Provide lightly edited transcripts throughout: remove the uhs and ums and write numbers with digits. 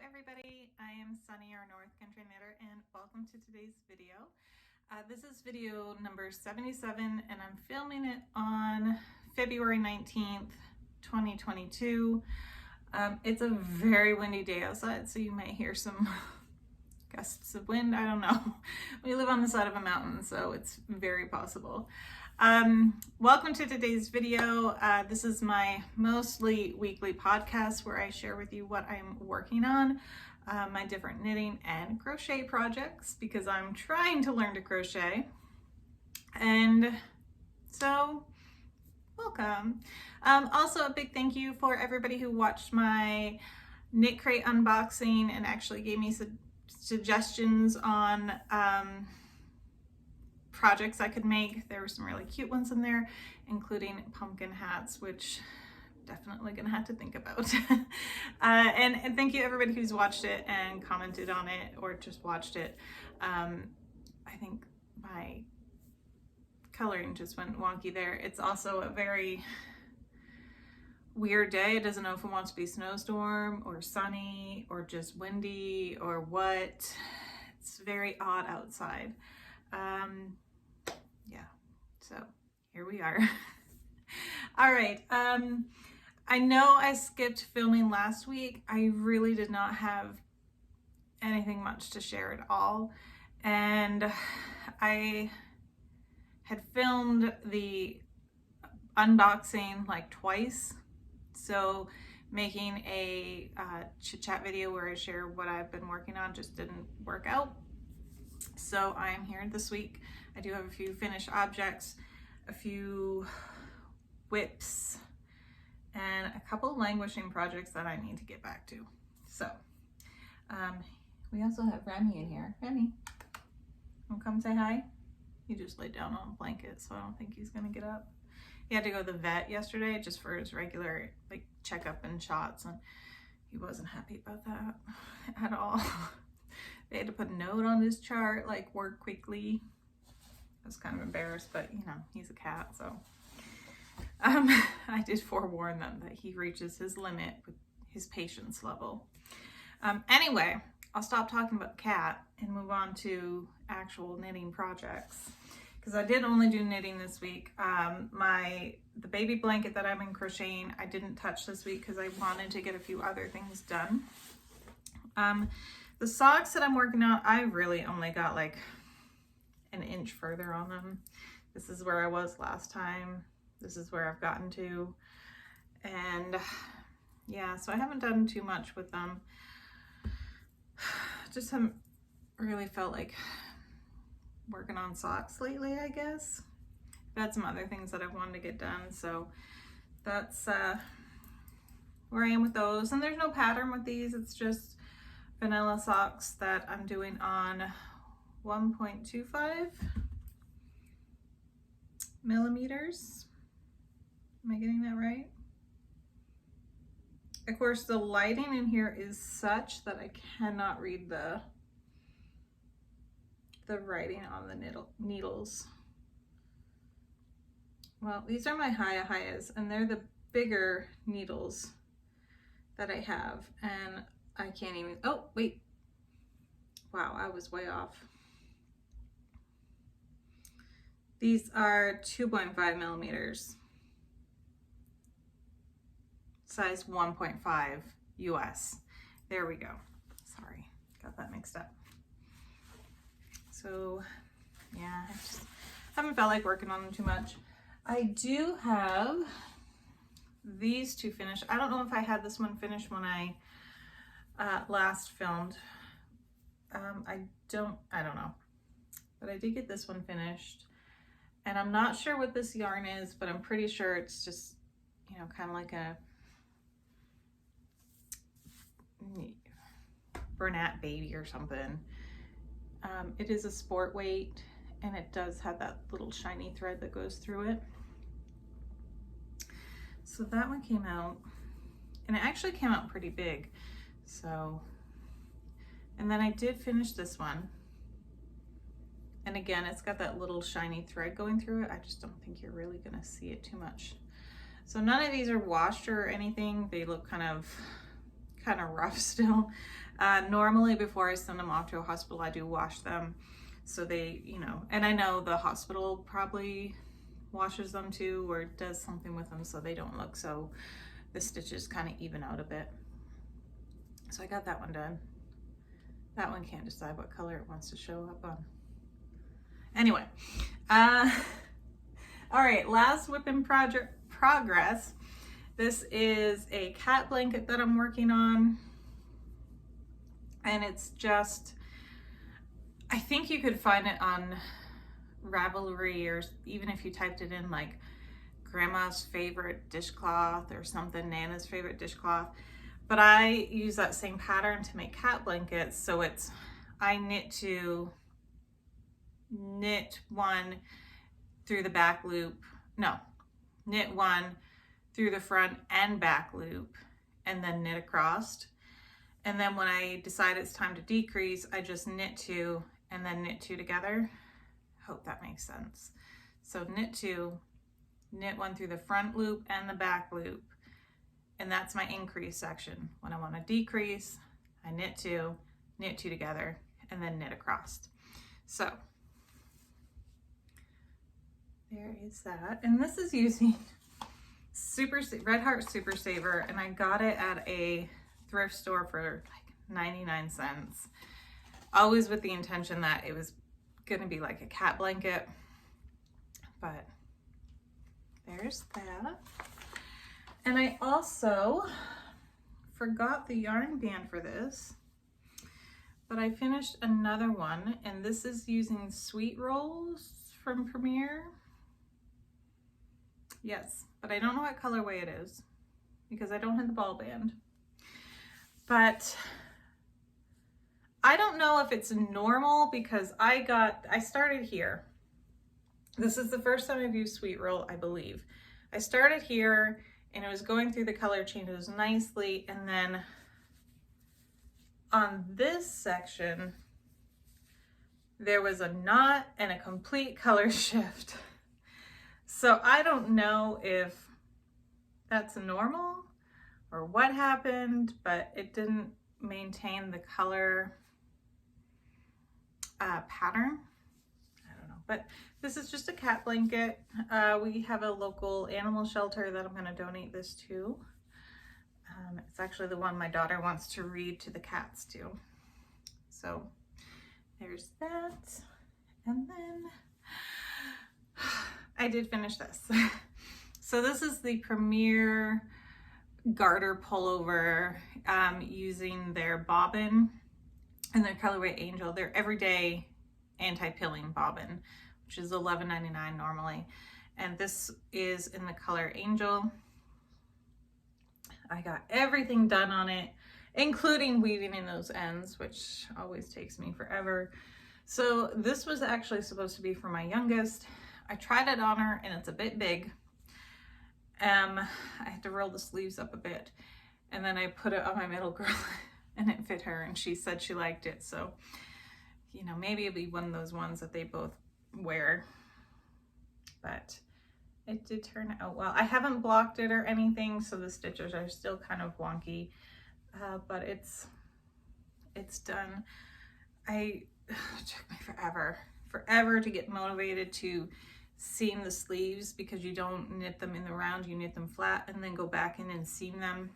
everybody, I am Sunny, our North Country Knitter, and welcome to today's video. This is video number 77, and I'm filming it on February 19th, 2022. It's a very windy day outside, so you might hear some gusts of wind. I don't know. We live on the side of a mountain, so it's very possible. Welcome to today's video. This is my mostly weekly podcast where I share with you what I'm working on, my different knitting and crochet projects, because I'm trying to learn to crochet. And so welcome. Also a big thank you for everybody who watched my knit crate unboxing and actually gave me some suggestions on projects I could make. There were some really cute ones in there, including pumpkin hats, which I'm definitely gonna have to think about. And thank you everybody who's watched it and commented on it or just watched it. I think my coloring just went wonky there. It's also a very weird day. It doesn't know if it wants to be snowstorm or sunny or just windy or what. It's very odd outside. Yeah, so here we are. All right, I know I skipped filming last week. I really did not have anything much to share at all, and I had filmed the unboxing like twice, so making a chit chat video where I share what I've been working on just didn't work out. So I'm here this week. I do have a few finished objects, a few whips, and a couple languishing projects that I need to get back to. So we also have Remy in here. Remy, wanna come say hi? He just laid down on a blanket, so I don't think he's gonna get up. He had to go to the vet yesterday just for his regular like checkup and shots, and he wasn't happy about that at all. They had to put a note on his chart, like work quickly. I was kind of embarrassed, but you know, he's a cat, so. I did forewarn them that he reaches his limit with his patience level. Anyway, I'll stop talking about the cat and move on to actual knitting projects, because I did only do knitting this week. The baby blanket that I've been crocheting, I didn't touch this week because I wanted to get a few other things done. The socks that I'm working on, I really only got like an inch further on them. This is where I was last time. This is where I've gotten to. And yeah, so I haven't done too much with them. Just haven't really felt like working on socks lately, I guess. I've had some other things that I've wanted to get done, so that's where I am with those. And there's no pattern with these, it's just vanilla socks that I'm doing on 1.25 millimeters. Am I getting that right? Of course, the lighting in here is such that I cannot read the writing on the needles. Well, these are my Hayas, and they're the bigger needles that I have, and I can't even, oh, wait. Wow, I was way off. These are 2.5 millimeters. Size 1.5 US. There we go. Sorry, got that mixed up. So, yeah, I just haven't felt like working on them too much. I do have these two finished. I don't know if I had this one finished when I last filmed. I don't know, but I did get this one finished, and I'm not sure what this yarn is, but I'm pretty sure it's just, you know, kind of like a Bernat baby or something. It is a sport weight, and it does have that little shiny thread that goes through it. So that one came out, and it actually came out pretty big. So, and then I did finish this one, and again, it's got that little shiny thread going through it. I just don't think you're really gonna see it too much. So none of these are washed or anything. They look kind of rough still. Normally before I send them off to a hospital, I do wash them. So they, you know, and I know the hospital probably washes them too or does something with them so they don't look so, the stitches kind of even out a bit. So I got that one done. That one can't decide what color it wants to show up on. Anyway, all right, last whip in progress. This is a cat blanket that I'm working on. And it's just, I think you could find it on Ravelry, or even if you typed it in like grandma's favorite dishcloth or something, Nana's favorite dishcloth. But I use that same pattern to make cat blankets. So it's, I knit one through the back loop. No, knit one through the front and back loop and then knit across. And then when I decide it's time to decrease, I just knit two and then knit two together. Hope that makes sense. So knit two, knit one through the front loop and the back loop. And that's my increase section. When I want to decrease, I knit two together, and then knit across. So there is that. And this is using Red Heart Super Saver, and I got it at a thrift store for like 99 cents. Always with the intention that it was gonna be like a cat blanket, but there's that. And I also forgot the yarn band for this, but I finished another one, and this is using Sweet Rolls from Premier. Yes, but I don't know what colorway it is because I don't have the ball band. But I don't know if it's normal because I started here. This is the first time I've used Sweet Roll, I believe. I started here and it was going through the color changes nicely, and then on this section there was a knot and a complete color shift. So I don't know if that's normal or what happened, but it didn't maintain the color pattern. I don't know, but this is just a cat blanket. We have a local animal shelter that I'm going to donate this to. It's actually the one my daughter wants to read to the cats to. So there's that. And then I did finish this. So this is the Premier Garter Pullover, using their bobbin and their colorway Angel, their everyday anti-pilling bobbin, which is $11.99 normally. And this is in the color Angel. I got everything done on it, including weaving in those ends, which always takes me forever. So this was actually supposed to be for my youngest. I tried it on her and it's a bit big. I had to roll the sleeves up a bit, and then I put it on my middle girl and it fit her, and she said she liked it. So, you know, maybe it'll be one of those ones that they both wear, but it did turn out well. I haven't blocked it or anything, so the stitches are still kind of wonky, but it's done. It took me forever to get motivated to seam the sleeves, because you don't knit them in the round, you knit them flat and then go back in and seam them.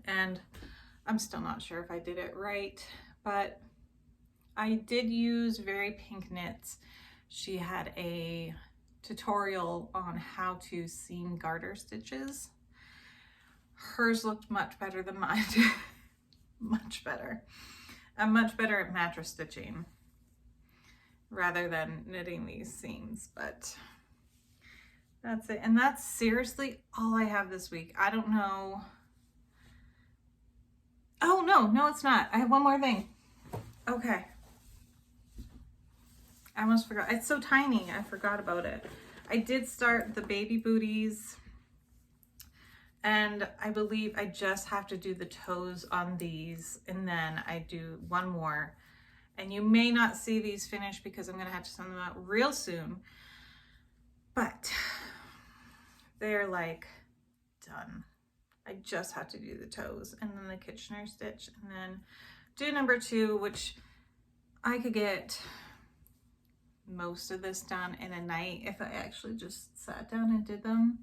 And I'm still not sure if I did it right, but I did use Very Pink Knits. She had a tutorial on how to seam garter stitches. Hers looked much better than mine. Much better. I'm much better at mattress stitching rather than knitting these seams, but that's it. And that's seriously all I have this week. I don't know. Oh, no, it's not. I have one more thing. Okay. I almost forgot. It's so tiny. I forgot about it. I did start the baby booties, and I believe I just have to do the toes on these, and then I do one more. And you may not see these finished because I'm going to have to send them out real soon, but they're like done. I just have to do the toes and then the Kitchener stitch, and then do number 2, which I could get most of this done in a night if I actually just sat down and did them.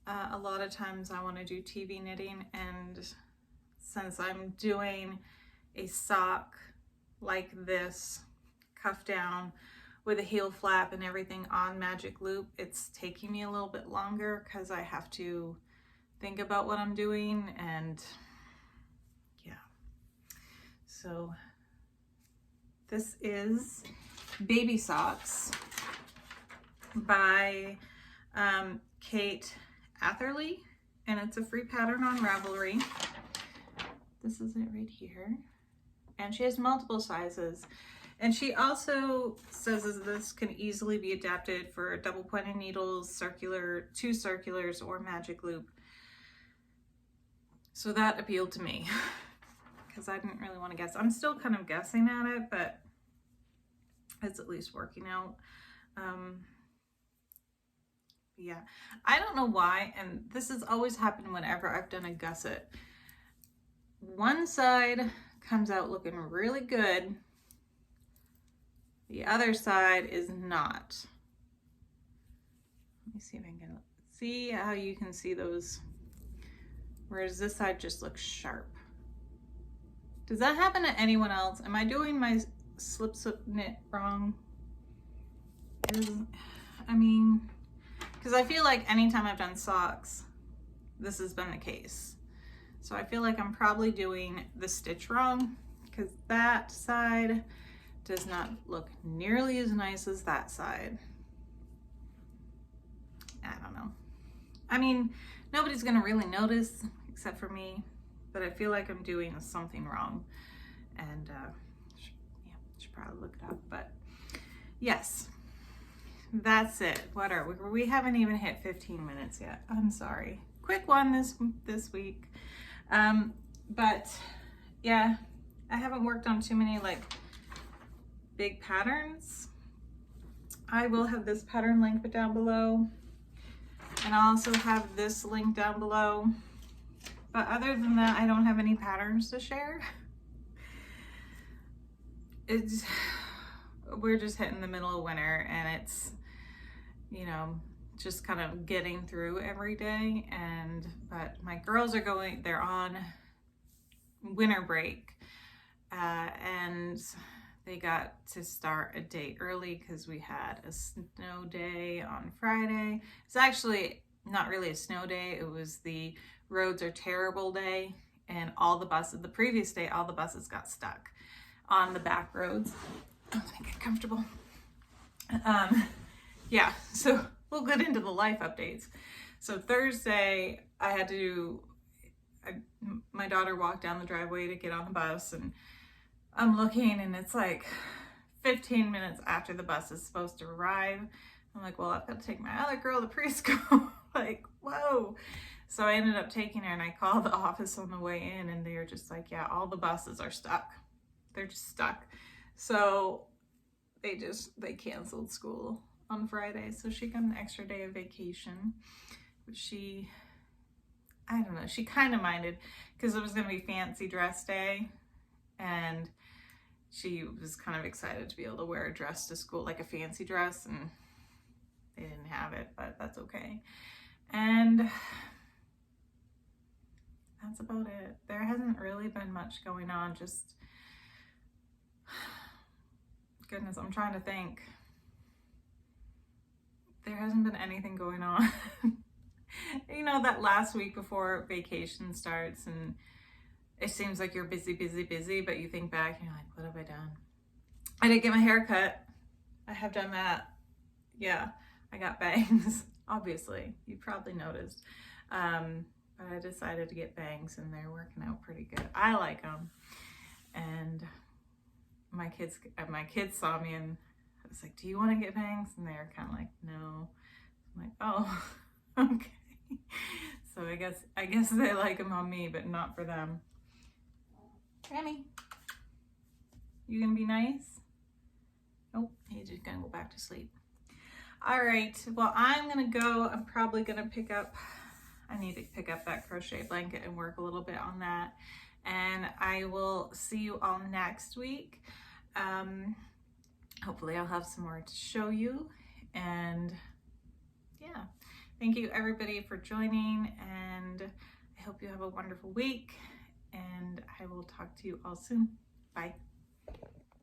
A lot of times I want to do TV knitting, and since I'm doing a sock like this, cuff down with a heel flap and everything on magic loop, it's taking me a little bit longer because I have to think about what I'm doing, and yeah. So this is Baby Socks by Kate Atherley, and it's a free pattern on Ravelry. This is it right here, and she has multiple sizes, and she also says that this can easily be adapted for double pointed needles, circular, 2 circulars, or magic loop. So that appealed to me because I didn't really want to guess. I'm still kind of guessing at it, but it's at least working out. Yeah, I don't know why, and this has always happened whenever I've done a gusset. One side comes out looking really good, the other side is not. Let me see if I can see how you can see those, whereas this side just looks sharp. Does that happen to anyone else? Am I doing my slip knit wrong? I mean, because I feel like anytime I've done socks, this has been the case. So I feel like I'm probably doing the stitch wrong, because that side does not look nearly as nice as that side. I don't know. I mean, nobody's gonna really notice except for me, but I feel like I'm doing something wrong, and yeah, should probably look it up. But yes, that's it. What are we haven't even hit 15 minutes yet. I'm sorry. Quick one this week. But yeah, I haven't worked on too many like big patterns. I will have this pattern link down below, and I'll also have this link down below. But other than that, I don't have any patterns to share. We're just hitting the middle of winter, and it's, you know, just kind of getting through every day. But my girls are they're on winter break, and they got to start a day early because we had a snow day on Friday. It's actually not really a snow day, it was the roads are terrible day, and all the buses, the previous day, all the buses got stuck on the back roads. Oh, let me get comfortable. Yeah, so we'll get into the life updates. So Thursday, my daughter walked down the driveway to get on the bus, and I'm looking, and it's like 15 minutes after the bus is supposed to arrive. I'm like, well, I've got to take my other girl to preschool. Like, whoa. So I ended up taking her, and I called the office on the way in, and they were just like, yeah, all the buses are stuck. They're just stuck. So they canceled school on Friday. So she got an extra day of vacation, which I don't know, she kind of minded because it was going to be fancy dress day, and she was kind of excited to be able to wear a dress to school, like a fancy dress, and they didn't have it, but that's okay. And that's about it. There hasn't really been much going on, just, goodness, I'm trying to think. There hasn't been anything going on. You know, that last week before vacation starts, and it seems like you're busy, but you think back and you're like, what have I done? I didn't get my hair cut. I have done that. Yeah, I got bangs, obviously. You probably noticed. But I decided to get bangs, and they're working out pretty good. I like them. And my kids saw me, and I was like, do you want to get bangs? And they were kind of like, no. I'm like, oh, okay. So I guess they like them on me, but not for them. Remy, you gonna be nice? Oh, he's just gonna go back to sleep. All right, well, I'm gonna go. I'm probably gonna pick up, I need to pick up that crochet blanket and work a little bit on that. And I will see you all next week. Hopefully I'll have some more to show you. And yeah, thank you everybody for joining, and I hope you have a wonderful week, and I will talk to you all soon. Bye.